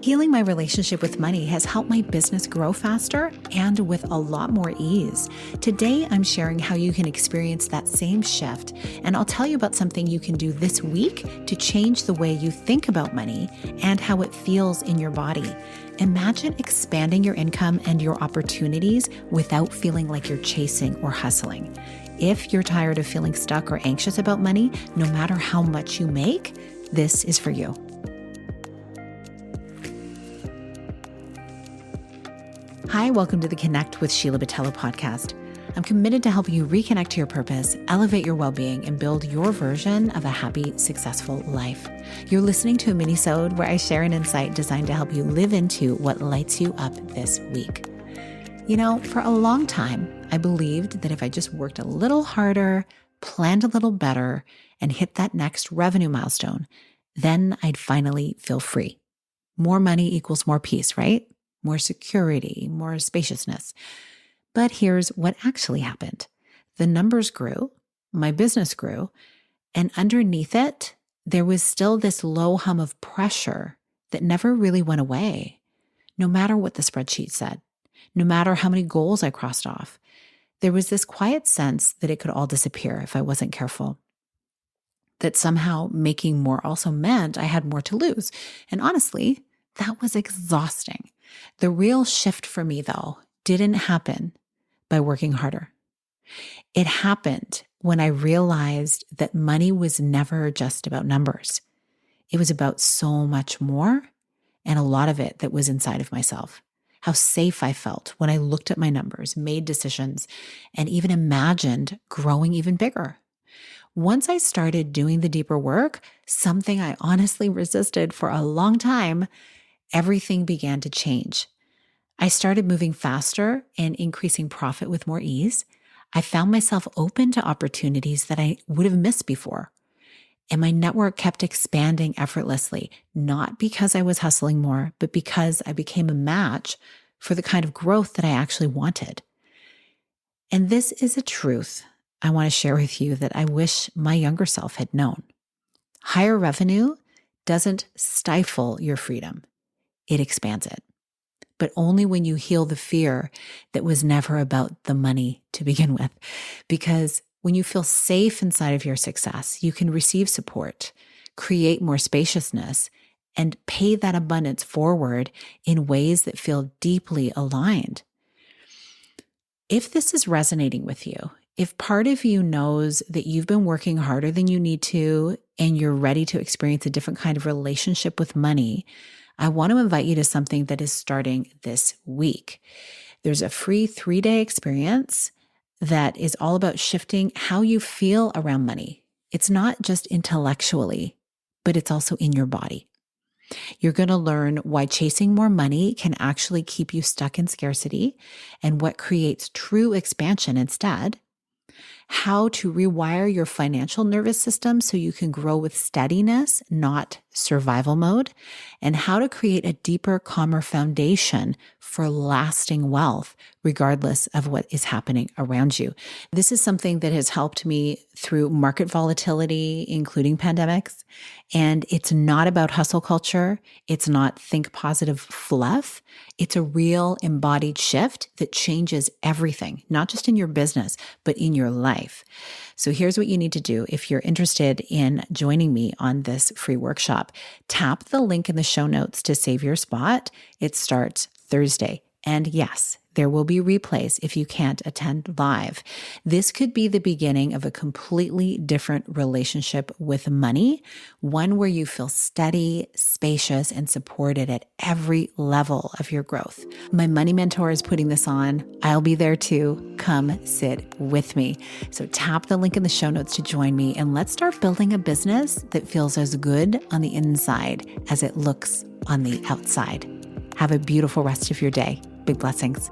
Healing my relationship with money has helped my business grow faster and with a lot more ease. Today, I'm sharing how you can experience that same shift, and I'll tell you about something you can do this week to change the way you think about money and how it feels in your body. Imagine expanding your income and your opportunities without feeling like you're chasing or hustling. If you're tired of feeling stuck or anxious about money, no matter how much you make, this is for you. Hi, welcome to the Connect with Sheila Botelho podcast. I'm committed to helping you reconnect to your purpose, elevate your well-being, and build your version of a happy, successful life. You're listening to a minisode where I share an insight designed to help you live into what lights you up this week. You know, for a long time, I believed that if I just worked a little harder, planned a little better, and hit that next revenue milestone, then I'd finally feel free. More money equals more peace, right? More security, more spaciousness. But here's what actually happened. The numbers grew, my business grew, and underneath it, there was still this low hum of pressure that never really went away, no matter what the spreadsheet said, no matter how many goals I crossed off. There was this quiet sense that it could all disappear if I wasn't careful, that somehow making more also meant I had more to lose. And honestly, that was exhausting. The real shift for me, though, didn't happen by working harder. It happened when I realized that money was never just about numbers. It was about so much more, and a lot of it that was inside of myself. How safe I felt when I looked at my numbers, made decisions, and even imagined growing even bigger. Once I started doing the deeper work, something I honestly resisted for a long time, everything began to change. I started moving faster and increasing profit with more ease. I found myself open to opportunities that I would have missed before. And my network kept expanding effortlessly, not because I was hustling more, but because I became a match for the kind of growth that I actually wanted. And this is a truth I want to share with you that I wish my younger self had known. Higher revenue doesn't stifle your freedom. It expands it. But only when you heal the fear that was never about the money to begin with. Because when you feel safe inside of your success, you can receive support, create more spaciousness, and pay that abundance forward in ways that feel deeply aligned. If this is resonating with you, if part of you knows that you've been working harder than you need to, and you're ready to experience a different kind of relationship with money, I want to invite you to something that is starting this week. There's a free 3-day experience that is all about shifting how you feel around money. It's not just intellectually, but it's also in your body. You're going to learn why chasing more money can actually keep you stuck in scarcity and what creates true expansion instead. How to rewire your financial nervous system so you can grow with steadiness, not survival mode, and how to create a deeper, calmer foundation for lasting wealth, regardless of what is happening around you. This is something that has helped me through market volatility, including pandemics. And it's not about hustle culture. It's not think positive fluff. It's a real embodied shift that changes everything, not just in your business, but in your life. So here's what you need to do if you're interested in joining me on this free workshop. Tap the link in the show notes to save your spot. It starts Thursday. And yes, there will be replays if you can't attend live. This could be the beginning of a completely different relationship with money, one where you feel steady, spacious, and supported at every level of your growth. My money mentor is putting this on. I'll be there too. Come sit with me. So tap the link in the show notes to join me, and let's start building a business that feels as good on the inside as it looks on the outside. Have a beautiful rest of your day. Big blessings.